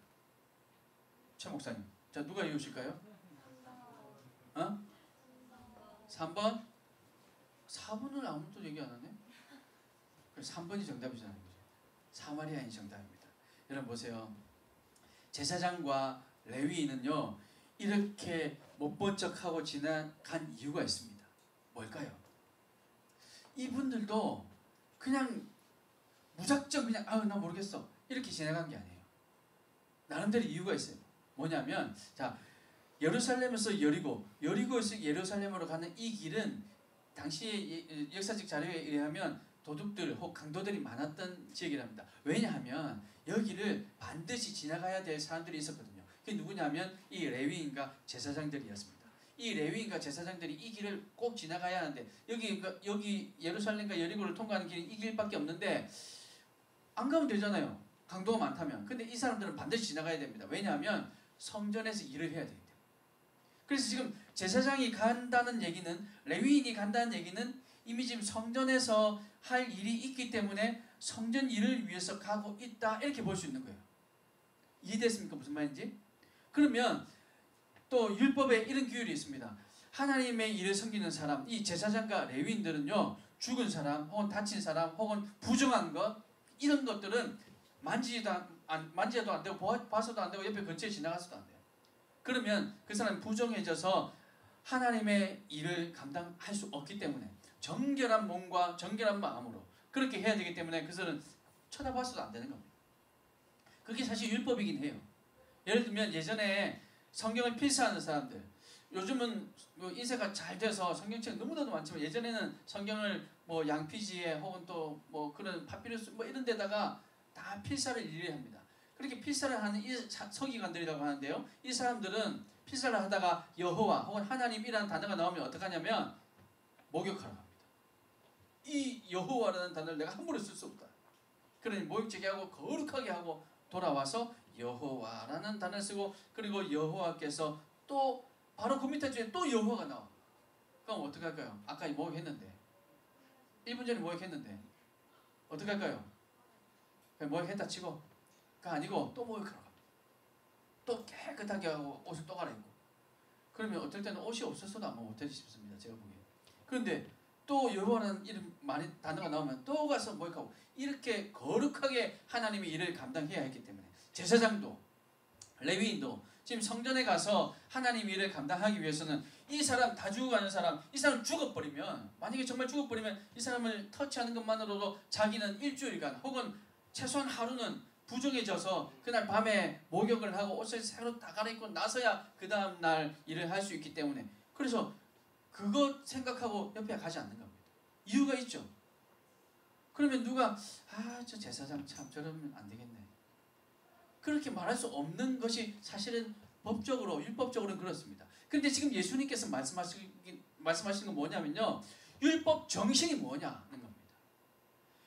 최 목사님. 자, 누가 이웃일까요? 3번? 4번을 아무도 얘기 안 하네? 그래서 3번이 정답이잖아요. 사마리아인이 정답입니다. 여러분 보세요. 제사장과 레위인은요, 이렇게 못 본 척하고 지나간 이유가 있습니다. 뭘까요? 이분들도 그냥 무작정 그냥 나 모르겠어 이렇게 지나간 게 아니에요. 나름대로 이유가 있어요. 뭐냐면 자, 예루살렘에서 여리고에서 예루살렘으로 가는 이 길은 당시의 역사적 자료에 의하면 도둑들 혹 강도들이 많았던 지역이랍니다. 왜냐하면 여기를 반드시 지나가야 될 사람들이 있었거든요. 그게 누구냐면 이 레위인과 제사장들이었습니다. 이 레위인과 제사장들이 이 길을 꼭 지나가야 하는데 여기 예루살렘과 여리고를 통과하는 길이 이 길밖에 없는데 안 가면 되잖아요. 강도가 많다면. 근데 이 사람들은 반드시 지나가야 됩니다. 왜냐하면 성전에서 일을 해야 되기 때문에. 그래서 지금 제사장이 간다는 얘기는, 레위인이 간다는 얘기는 이미 지금 성전에서 할 일이 있기 때문에 성전 일을 위해서 가고 있다, 이렇게 볼 수 있는 거예요. 이해됐습니까? 무슨 말인지? 그러면 또 율법에 이런 규율이 있습니다. 하나님의 일을 섬기는 사람, 이 제사장과 레위인들은요, 죽은 사람 혹은 다친 사람 혹은 부정한 것, 이런 것들은 만지도 안 되고 봐서도 안 되고 옆에 근처에 지나가서도 안 돼요. 그러면 그 사람이 부정해져서 하나님의 일을 감당할 수 없기 때문에 정결한 몸과 정결한 마음으로 그렇게 해야 되기 때문에 그 사람은 쳐다봐서도 안 되는 겁니다. 그게 사실 율법이긴 해요. 예를 들면 예전에 성경을 필사하는 사람들, 요즘은 인쇄가 잘 돼서 성경책이 너무나도 많지만 예전에는 성경을 뭐 양피지에 혹은 또 뭐 그런 파피루스 뭐 이런 데다가 다 필사를 일일이 합니다. 그렇게 필사를 하는 이 서기관들이라고 하는데요. 이 사람들은 필사를 하다가 여호와 혹은 하나님이라는 단어가 나오면 어떡하냐면 목욕하러 갑니다. 이 여호와라는 단어를 내가 함부로 쓸 수 없다. 그러니 목욕제게 하고 거룩하게 하고 돌아와서 여호와라는 단어를 쓰고, 그리고 여호와께서 또 바로 그 밑에 주에 또 여호와가 나와. 그럼 어떡할까요? 아까 목욕했는데 1분 전에 목욕했는데 어떡할까요? 목욕했다 치고 그 아니고 또 목욕하러 갑니다. 또 깨끗하게 하고 옷을 또 갈아입고. 그러면 어떨 때는 옷이 없어서도 아마 못하지 싶습니다. 제가 보기에. 그런데 또 여호와라는 이름 많이 단어가 나오면 또 가서 목욕하고, 이렇게 거룩하게 하나님의 일을 감당해야 했기 때문에 제사장도 레위인도 지금 성전에 가서 하나님의 일을 감당하기 위해서는 이 사람 다 죽어가는 사람, 이 사람 죽어버리면, 만약에 정말 죽어버리면 이 사람을 터치하는 것만으로도 자기는 일주일간 혹은 최소한 하루는 부정해져서 그날 밤에 목욕을 하고 옷을 새로 다 갈아입고 나서야 그 다음날 일을 할 수 있기 때문에, 그래서 그거 생각하고 옆에 가지 않는 겁니다. 이유가 있죠. 그러면 누가 저 제사장 참 저러면 안 되겠네, 그렇게 말할 수 없는 것이 사실은 법적으로 율법적으로는 그렇습니다. 그런데 지금 예수님께서 말씀하시는 건 뭐냐면요, 율법 정신이 뭐냐는 겁니다.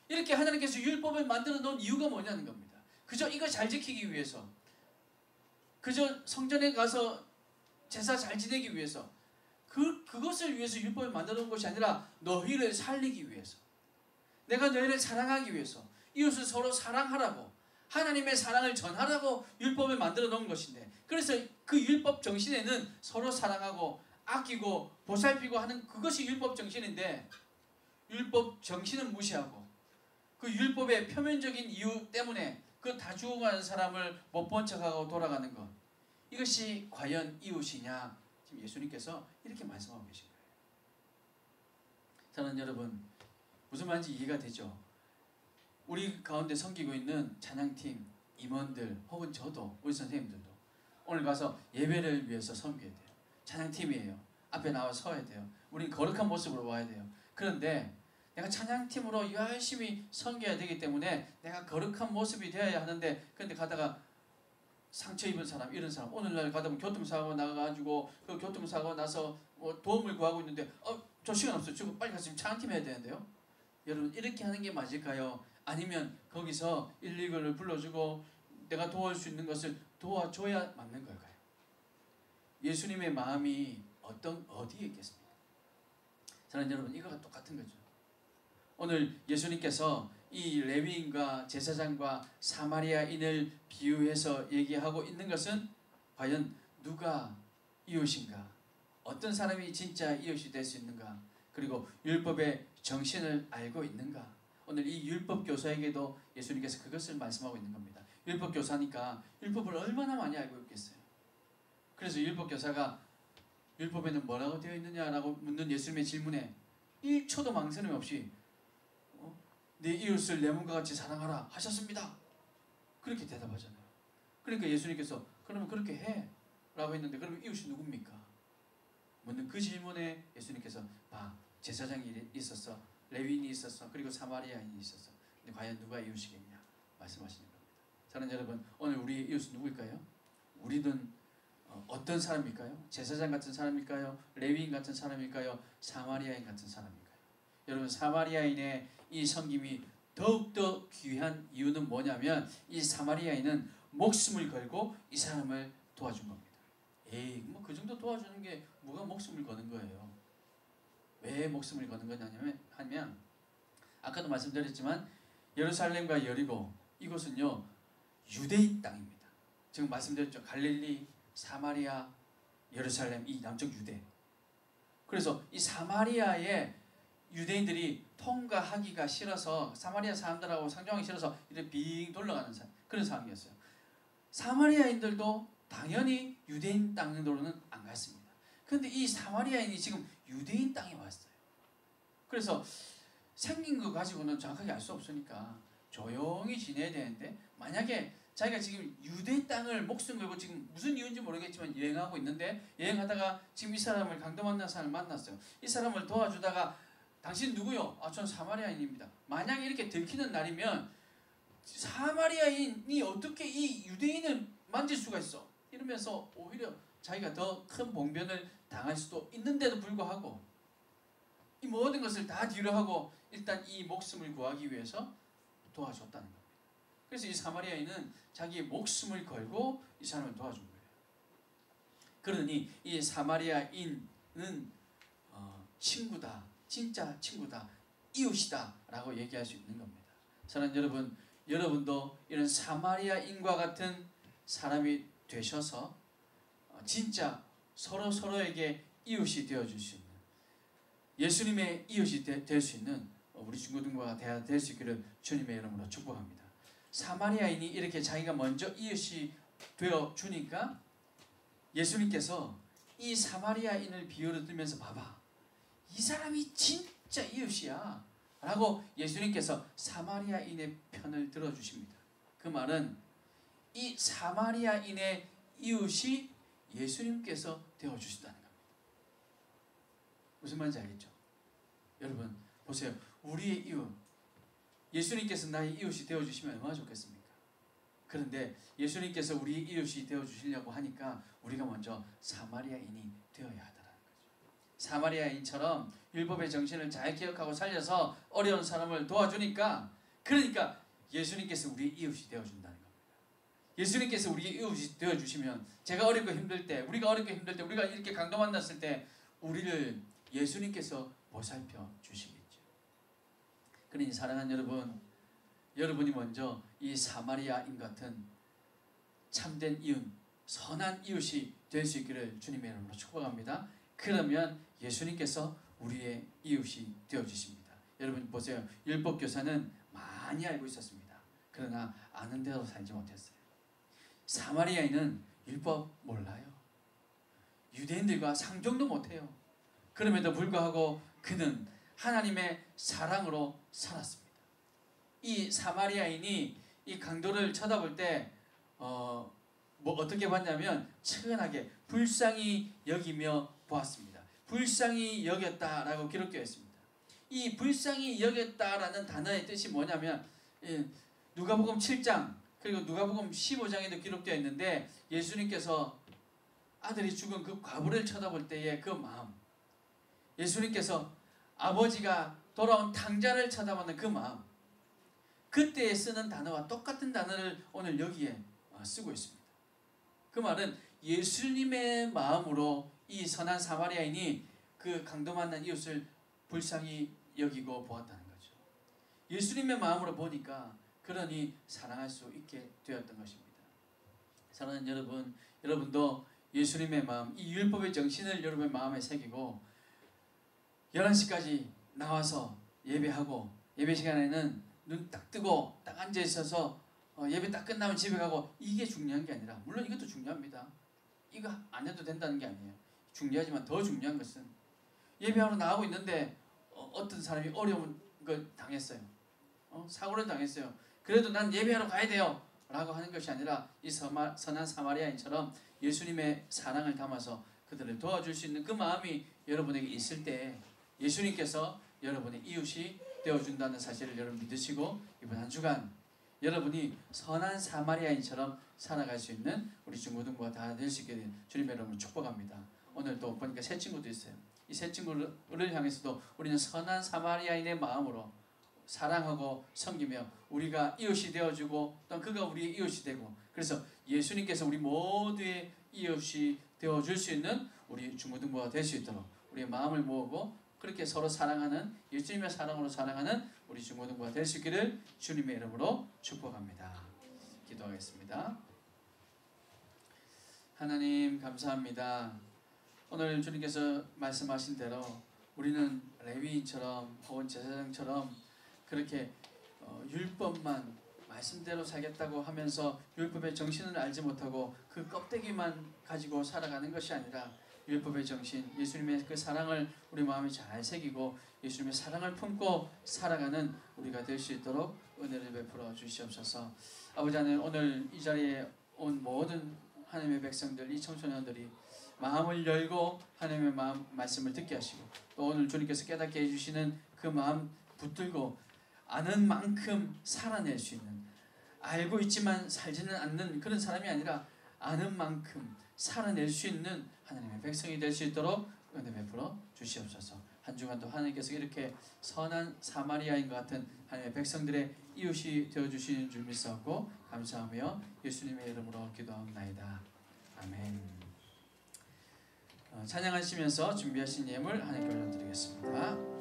이렇게 하나님께서 율법을 만들어 놓은 이유가 뭐냐는 겁니다. 그저 이거 잘 지키기 위해서, 그저 성전에 가서 제사 잘 지내기 위해서, 그것을 위해서 율법을 만들어 놓은 것이 아니라 너희를 살리기 위해서, 내가 너희를 사랑하기 위해서, 이웃을 서로 사랑하라고, 하나님의 사랑을 전하라고 율법을 만들어 놓은 것인데, 그래서 그 율법 정신에는 서로 사랑하고 아끼고 보살피고 하는 그것이 율법 정신인데, 율법 정신은 무시하고 그 율법의 표면적인 이유 때문에 그 다 죽어가는 사람을 못 본 척하고 돌아가는 것, 이것이 과연 이웃이냐? 지금 예수님께서 이렇게 말씀하고 계신 거예요. 저는 여러분 무슨 말인지 이해가 되죠? 우리 가운데 섬기고 있는 찬양팀, 임원들 혹은 저도, 우리 선생님들도 오늘 가서 예배를 위해서 섬겨야 돼요. 찬양팀이에요. 앞에 나와 서야 돼요. 우린 거룩한 모습으로 와야 돼요. 그런데 내가 찬양팀으로 열심히 섬겨야 되기 때문에 내가 거룩한 모습이 되어야 하는데, 그런데 가다가 상처 입은 사람, 이런 사람 오늘날 가다 보면 교통사고 나가가지고 그 교통사고 나서 뭐 도움을 구하고 있는데 저 시간 없어요. 지금 빨리 가서 지금 차 한 팀 해야 되는데요. 여러분 이렇게 하는 게 맞을까요? 아니면 거기서 119를 불러주고 내가 도와줄 수 있는 것을 도와줘야 맞는 걸까요? 예수님의 마음이 어디에 있겠습니까? 저는 여러분 이거가 똑같은 거죠. 오늘 예수님께서 이 레위인과 제사장과 사마리아인을 비유해서 얘기하고 있는 것은 과연 누가 이웃인가? 어떤 사람이 진짜 이웃이 될 수 있는가? 그리고 율법의 정신을 알고 있는가? 오늘 이 율법 교사에게도 예수님께서 그것을 말씀하고 있는 겁니다. 율법 교사니까 율법을 얼마나 많이 알고 있겠어요. 그래서 율법 교사가 율법에는 뭐라고 되어 있느냐라고 묻는 예수님의 질문에 1초도 망설임 없이 네 이웃을 내 몸과 같이 사랑하라 하셨습니다. 그렇게 대답하잖아요. 그러니까 예수님께서 그러면 그렇게 해 라고 했는데 그러면 이웃이 누굽니까? 묻는 그 질문에 예수님께서 제사장이 있었어, 레위인이 있었어, 그리고 사마리아인이 있었어. 근데 과연 누가 이웃이겠냐 말씀하시는 겁니다. 저는 여러분 오늘 우리의 이웃은 누구일까요? 우리는 어떤 사람일까요? 제사장 같은 사람일까요? 레위인 같은 사람일까요? 사마리아인 같은 사람일까요? 여러분 사마리아인의 이 섬김이 더욱더 귀한 이유는 뭐냐면 이 사마리아인은 목숨을 걸고 이 사람을 도와준 겁니다. 뭐 그 정도 도와주는 게 뭐가 목숨을 거는 거예요. 왜 목숨을 거는 거냐면 하면 아까도 말씀드렸지만 예루살렘과 여리고 이곳은요 유대인 땅입니다. 지금 말씀드렸죠. 갈릴리, 사마리아, 예루살렘 이 남쪽 유대. 그래서 이 사마리아에 유대인들이 통과하기가 싫어서 사마리아 사람들하고 상종하기 싫어서 이렇게 빙 돌아가는 그런 상황이었어요. 사마리아인들도 당연히 유대인 땅으로는 안 갔습니다. 그런데 이 사마리아인이 지금 유대인 땅에 왔어요. 그래서 생긴 거 가지고는 정확하게 알 수 없으니까 조용히 지내야 되는데 만약에 자기가 지금 유대 땅을 목숨 걸고 지금 무슨 이유인지 모르겠지만 여행하고 있는데 여행하다가 지금 이 사람을 강도 만난 사람을 만났어요. 이 사람을 도와주다가 당신 누구요? 전 사마리아인입니다. 만약에 이렇게 들키는 날이면 사마리아인이 어떻게 이 유대인을 만질 수가 있어? 이러면서 오히려 자기가 더 큰 봉변을 당할 수도 있는데도 불구하고 이 모든 것을 다 뒤로 하고 일단 이 목숨을 구하기 위해서 도와줬다는 겁니다. 그래서 이 사마리아인은 자기의 목숨을 걸고 이 사람을 도와준 거예요. 그러니 이 사마리아인은 친구다, 진짜 친구다, 이웃이다 라고 얘기할 수 있는 겁니다. 사랑하는 여러분도 이런 사마리아인과 같은 사람이 되셔서 진짜 서로에게 이웃이 되어줄 수 있는 예수님의 이웃이 될 수 있는 우리 중고등부가 될 수 있기를 주님의 이름으로 축복합니다. 사마리아인이 이렇게 자기가 먼저 이웃이 되어주니까 예수님께서 이 사마리아인을 비유로 들면서 봐봐, 이 사람이 진짜 이웃이야 라고 예수님께서 사마리아인의 편을 들어주십니다. 그 말은 이 사마리아인의 이웃이 예수님께서 되어주신다는 겁니다. 무슨 말인지 알겠죠? 여러분 보세요. 우리의 이웃, 예수님께서 나의 이웃이 되어주시면 얼마나 좋겠습니까? 그런데 예수님께서 우리의 이웃이 되어주시려고 하니까 우리가 먼저 사마리아인이 되어야 하더라는 거죠. 사마리아인처럼 율법의 정신을 잘 기억하고 살려서 어려운 사람을 도와주니까, 그러니까 예수님께서 우리의 이웃이 되어준다는 겁니다. 예수님께서 우리의 이웃이 되어주시면 제가 어렵고 힘들 때, 우리가 어렵고 힘들 때, 우리가 이렇게 강도 만났을 때 우리를 예수님께서 보살펴 주시겠죠. 그러니 사랑하는 여러분, 여러분이 먼저 이 사마리아인 같은 참된 이웃, 선한 이웃이 될 수 있기를 주님의 이름으로 축복합니다. 그러면 예수님께서 우리의 이웃이 되어주십니다. 여러분 보세요. 율법교사는 많이 알고 있었습니다. 그러나 아는 대로 살지 못했어요. 사마리아인은 율법 몰라요. 유대인들과 상종도 못해요. 그럼에도 불구하고 그는 하나님의 사랑으로 살았습니다. 이 사마리아인이 이 강도를 쳐다볼 때 어떻게 봤냐면 측은하게 불쌍히 여기며 보았습니다. 불쌍히 여겼다라고 기록되어 있습니다. 이 불쌍히 여겼다라는 단어의 뜻이 뭐냐면 누가복음 7장 그리고 누가복음 15장에도 기록되어 있는데 예수님께서 아들이 죽은 그 과부를 쳐다볼 때의 그 마음, 예수님께서 아버지가 돌아온 탕자를 쳐다보는 그 마음, 그때에 쓰는 단어와 똑같은 단어를 오늘 여기에 쓰고 있습니다. 그 말은 예수님의 마음으로 이 선한 사마리아인이 그 강도 만난 이웃을 불쌍히 여기고 보았다는 거죠. 예수님의 마음으로 보니까 그러니 사랑할 수 있게 되었던 것입니다. 사랑하는 여러분, 여러분도 예수님의 마음, 이 율법의 정신을 여러분의 마음에 새기고 11시까지 나와서 예배하고, 예배 시간에는 눈 딱 뜨고 딱 앉아 있어서 예배 딱 끝나면 집에 가고, 이게 중요한 게 아니라, 물론 이것도 중요합니다. 이거 안 해도 된다는 게 아니에요. 중요하지만 더 중요한 것은 예배하러 나가고 있는데 어떤 사람이 어려운 걸 당했어요. 사고를 당했어요. 그래도 난 예배하러 가야 돼요 라고 하는 것이 아니라 이 선한 사마리아인처럼 예수님의 사랑을 담아서 그들을 도와줄 수 있는 그 마음이 여러분에게 있을 때 예수님께서 여러분의 이웃이 되어준다는 사실을 여러분 믿으시고, 이번 한 주간 여러분이 선한 사마리아인처럼 살아갈 수 있는 우리 중고등부가 다 될 수 있게 된 주님 여러분을 축복합니다. 오늘 또 보니까 새 친구도 있어요. 이 새 친구를 향해서도 우리는 선한 사마리아인의 마음으로 사랑하고 섬기며 우리가 이웃이 되어주고, 또 그가 우리의 이웃이 되고, 그래서 예수님께서 우리 모두의 이웃이 되어줄 수 있는 우리 중고등부가 될 수 있도록 우리의 마음을 모으고 그렇게 서로 사랑하는, 예수님의 사랑으로 사랑하는 우리 중고등부가 될 수 있기를 주님의 이름으로 축복합니다. 기도하겠습니다. 하나님 감사합니다. 오늘 주님께서 말씀하신 대로 우리는 레위인처럼 혹은 제사장처럼 그렇게 율법만 말씀대로 살겠다고 하면서 율법의 정신을 알지 못하고 그 껍데기만 가지고 살아가는 것이 아니라 율법의 정신, 예수님의 그 사랑을 우리 마음에 잘 새기고 예수님의 사랑을 품고 살아가는 우리가 될 수 있도록 은혜를 베풀어 주시옵소서. 아버지 하나님, 오늘 이 자리에 온 모든 하나님의 백성들, 이 청소년들이 마음을 열고 하나님의 말씀을 듣게 하시고, 또 오늘 주님께서 깨닫게 해주시는 그 마음 붙들고 아는 만큼 살아낼 수 있는, 알고 있지만 살지는 않는 그런 사람이 아니라 아는 만큼 살아낼 수 있는 하나님의 백성이 될 수 있도록 은혜 베풀어 주시옵소서. 한 주간도 하나님께서 이렇게 선한 사마리아인과 같은 하나님의 백성들의 이웃이 되어주시는 줄 믿사옵고 감사하며 예수님의 이름으로 기도하옵나이다. 아멘. 찬양하시면서 준비하신 예물 하나님께 올려드리겠습니다.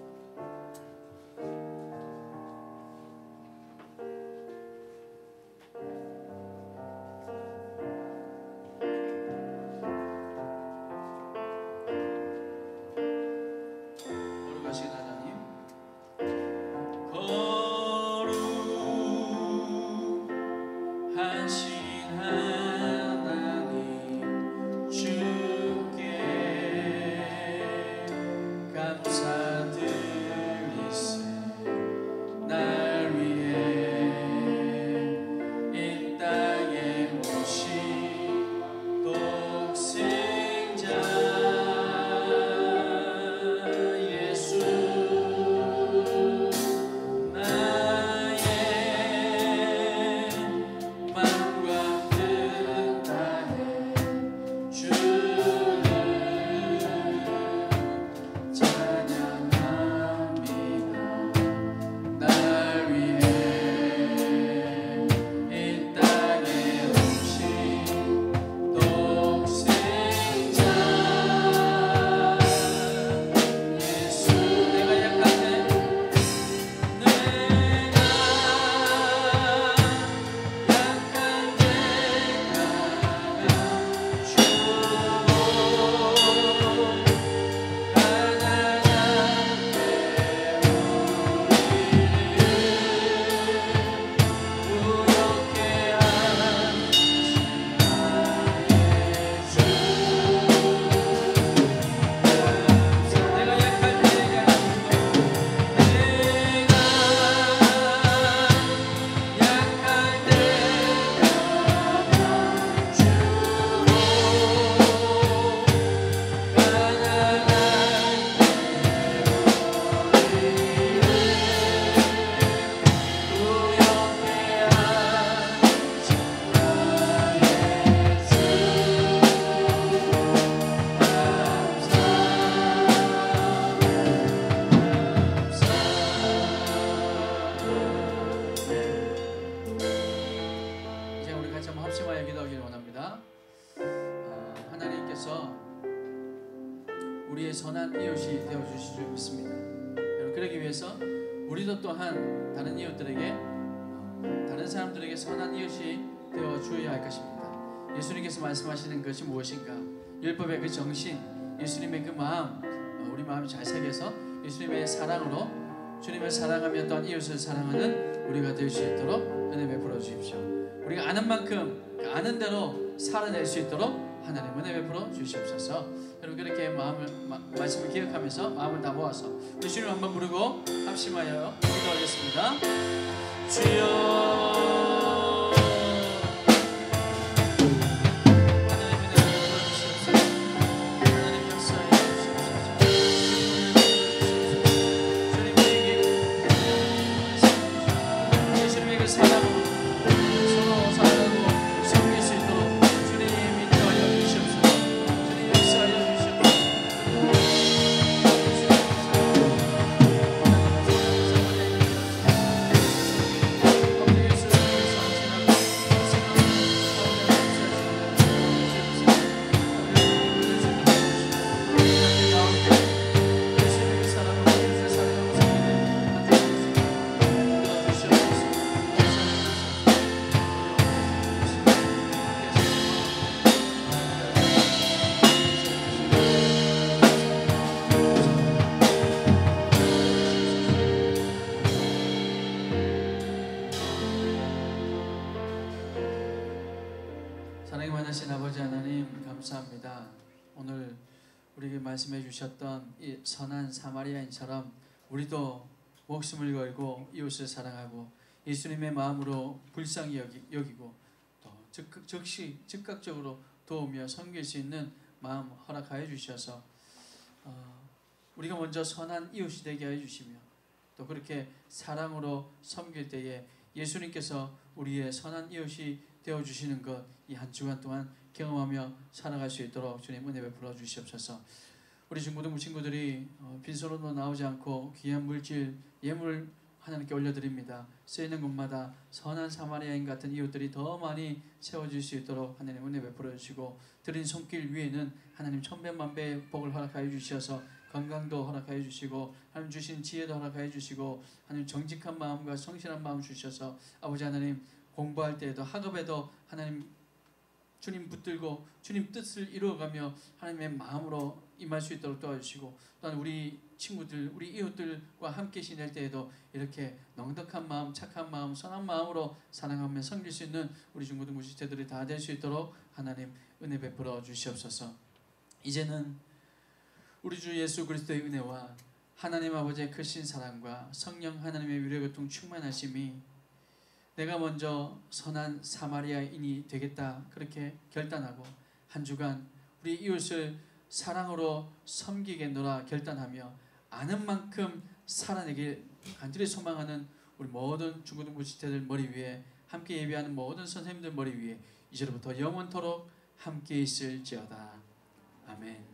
감사드립니다. 선한 이웃이 되어주실 줄 믿습니다. 여러분, 그러기 위해서 우리도 또한 다른 이웃들에게 다른 사람들에게 선한 이웃이 되어 주어야 할 것입니다. 예수님께서 말씀하시는 것이 무엇인가? 율법의 그 정신, 예수님의 그 마음, 우리 마음이 잘 새겨서 예수님의 사랑으로 주님을 사랑하며 또한 이웃을 사랑하는 우리가 될 수 있도록 은혜 베풀어 주십시오. 우리가 아는 만큼 아는 대로 살아낼 수 있도록 하나님 은혜 베풀어 주시옵소서. 여러분, 그렇게 말씀을 기억하면서 마음을 다 모아서 우리 주님 한번 부르고 합심하여 기도하겠습니다. 주여, 사랑이 많으신 아버지 하나님, 감사합니다. 오늘 우리에게 말씀해 주셨던 이 선한 사마리아인처럼 우리도 목숨을 걸고 이웃을 사랑하고 예수님의 마음으로 불쌍히 여기고 또 즉각적으로 도우며 섬길 수 있는 마음 허락하여 주셔서 우리가 먼저 선한 이웃이 되게 하여 주시며 또 그렇게 사랑으로 섬길 때에 예수님께서 우리의 선한 이웃이 되어주시는 것, 이 한 주간 동안 경험하며 살아갈 수 있도록 주님 은혜 베풀어 주시옵소서. 우리 중고등부 친구들이 빈손으로 나오지 않고 귀한 물질, 예물 하나님께 올려드립니다. 쓰이는 곳마다 선한 사마리아인 같은 이웃들이 더 많이 세워질 수 있도록 하나님 은혜 베풀어 주시고, 드린 손길 위에는 하나님 천배만배의 복을 허락하여 주셔서 건강도 허락하여 주시고, 하나님 주신 지혜도 허락하여 주시고, 하나님 정직한 마음과 성실한 마음 주셔서 아버지 하나님 공부할 때에도 학업에도 하나님 주님 붙들고 주님 뜻을 이루어가며 하나님의 마음으로 임할 수 있도록 도와주시고, 또한 우리 친구들, 우리 이웃들과 함께 지낼 때에도 이렇게 넉넉한 마음, 착한 마음, 선한 마음으로 사랑하며 섬길 수 있는 우리 중고등부 지체들이 다 될 수 있도록 하나님 은혜 베풀어 주시옵소서. 이제는 우리 주 예수 그리스도의 은혜와 하나님 아버지의 크신 사랑과 성령 하나님의 위로교통 충만하심이 내가 먼저 선한 사마리아인이 되겠다 그렇게 결단하고 한 주간 우리 이웃을 사랑으로 섬기겠노라 결단하며 아는 만큼 살아내길 간절히 소망하는 우리 모든 중고등부 지체들 머리 위에, 함께 예배하는 모든 선생님들 머리 위에 이제로부터 영원토록 함께 있을지어다. 아멘.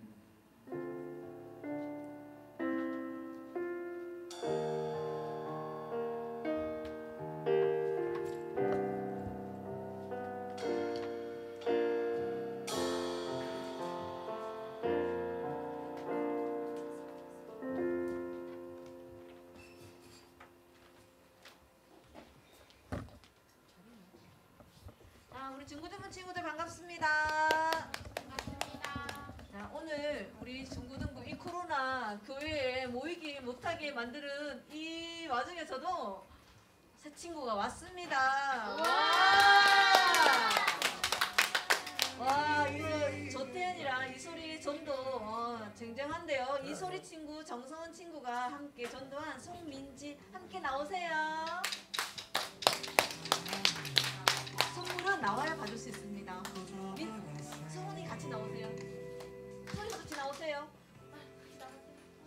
우리 중고등부 친구들 반갑습니다. 자, 오늘 우리 중고등부 이 코로나 교회에 모이기 못하게 만드는 이 와중에서도 새 친구가 왔습니다. 와, 이거 조태현이랑 이소리 전도 쟁쟁한데요. 이소리 친구, 정성은 친구가 함께 전도한 송민지 함께 나오세요. 선물은 나와야 받을 수 있습니다. 성훈이 같이 나오세요. 성훈이 같이 나오세요.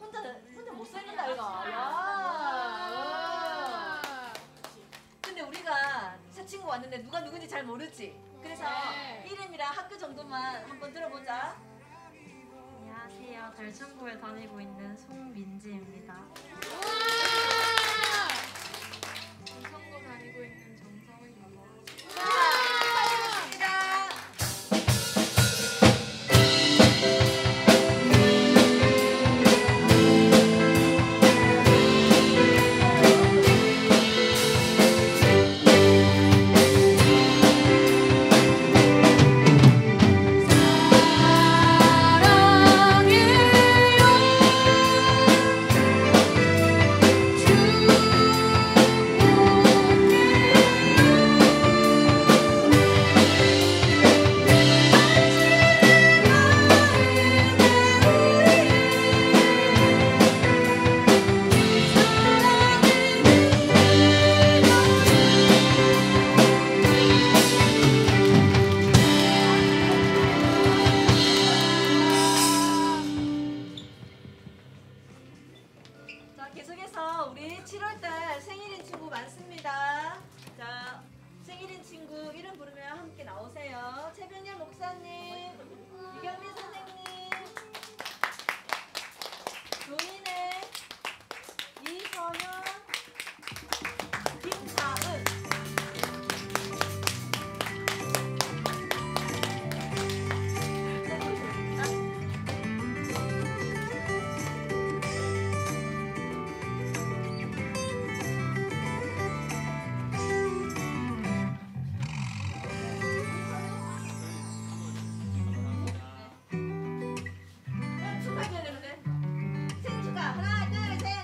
혼자 못 살린다 이거. 야. 근데 우리가 새 친구 왔는데 누가 누군지 잘 모르지. 그래서 이름이랑 학교 정도만 한번 들어보자. 안녕하세요. 달천구에 다니고 있는 송민지입니다. 정성고 다니고 있는 정성입니다. 반갑습니다. 우리 7월달 생일인 친구 많습니다. 자, 생일인 친구 이름 부르면 함께 나오세요. 최병렬 목사님, 이경민 선생님, 조인혜, 이선현, 김다은. 축하해야 되는데. 생일 축하. 하나, 둘, 셋, 넷.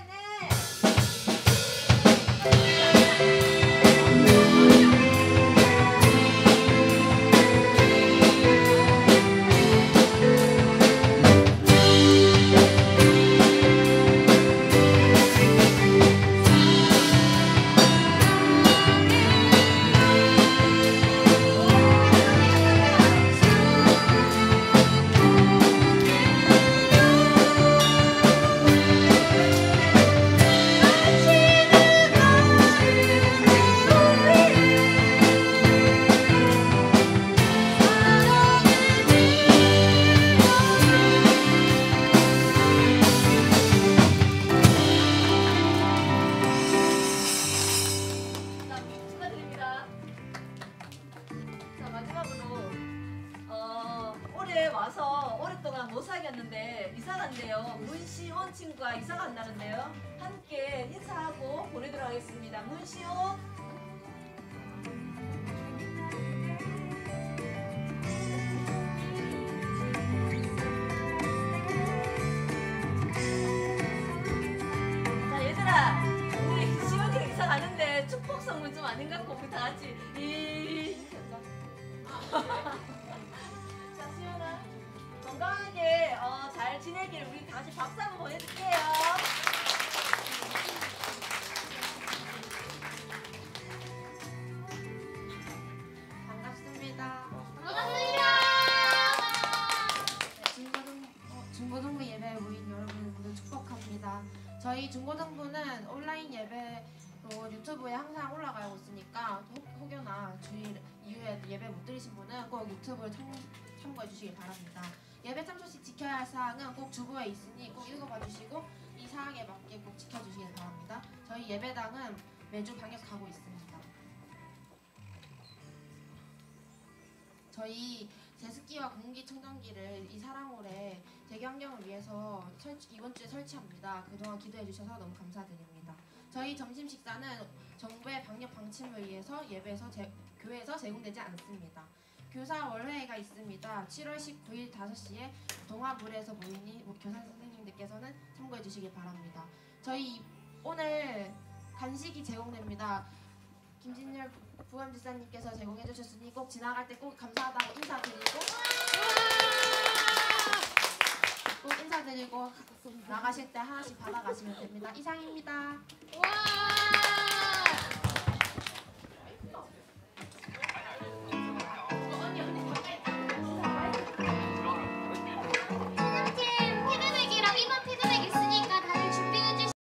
자, 축하드립니다. 자, 마지막으로 올해 와서 오랫동안 못 사귀었는데 이사 간대요. 문시온 친구가 이사 간다는데요. 함께 인사하고 보내도록 하겠습니다. 문시온. 자, 얘들아, 우리 시온이가 이사 가는데 축복 선물 좀 아닌 것 같고 우리 다 같이 자, 시온아 건강하게 잘 지내길 우리 다시 박수 한번 보내줄게요. 반갑습니다. 중고등부 예배에 모인 여러분 모두 축복합니다. 저희 중고등부는 온라인 예배로 유튜브에 항상 올라가고 있으니까 혹여나 주일 이후에 예배 못 들으신 분은 꼭 유튜브를 참고해 주시길 바랍니다. 예배 참석 시 지켜야 할 사항은 꼭 주보에 있으니 꼭 읽어봐 주시고 이 사항에 맞게 꼭 지켜주시길 바랍니다. 저희 예배당은 매주 방역하고 있습니다. 저희 제습기와 공기청정기를 이 사랑홀에 대기 환경을 위해서 이번 주에 설치합니다. 그동안 기도해 주셔서 너무 감사드립니다. 저희 점심 식사는 정부의 방역 방침을 위해서 교회에서 제공되지 않습니다. 교사 월회가 있습니다. 7월 19일 5시에 동아물에서 모이니 교사 선생님들께서는 참고해 주시길 바랍니다. 저희 오늘 간식이 제공됩니다. 김진열 부감지사님께서 제공해 주셨으니 꼭 지나갈 때 꼭 감사하다고 인사드리고 나가실 때 하나씩 받아가시면 됩니다. 이상입니다.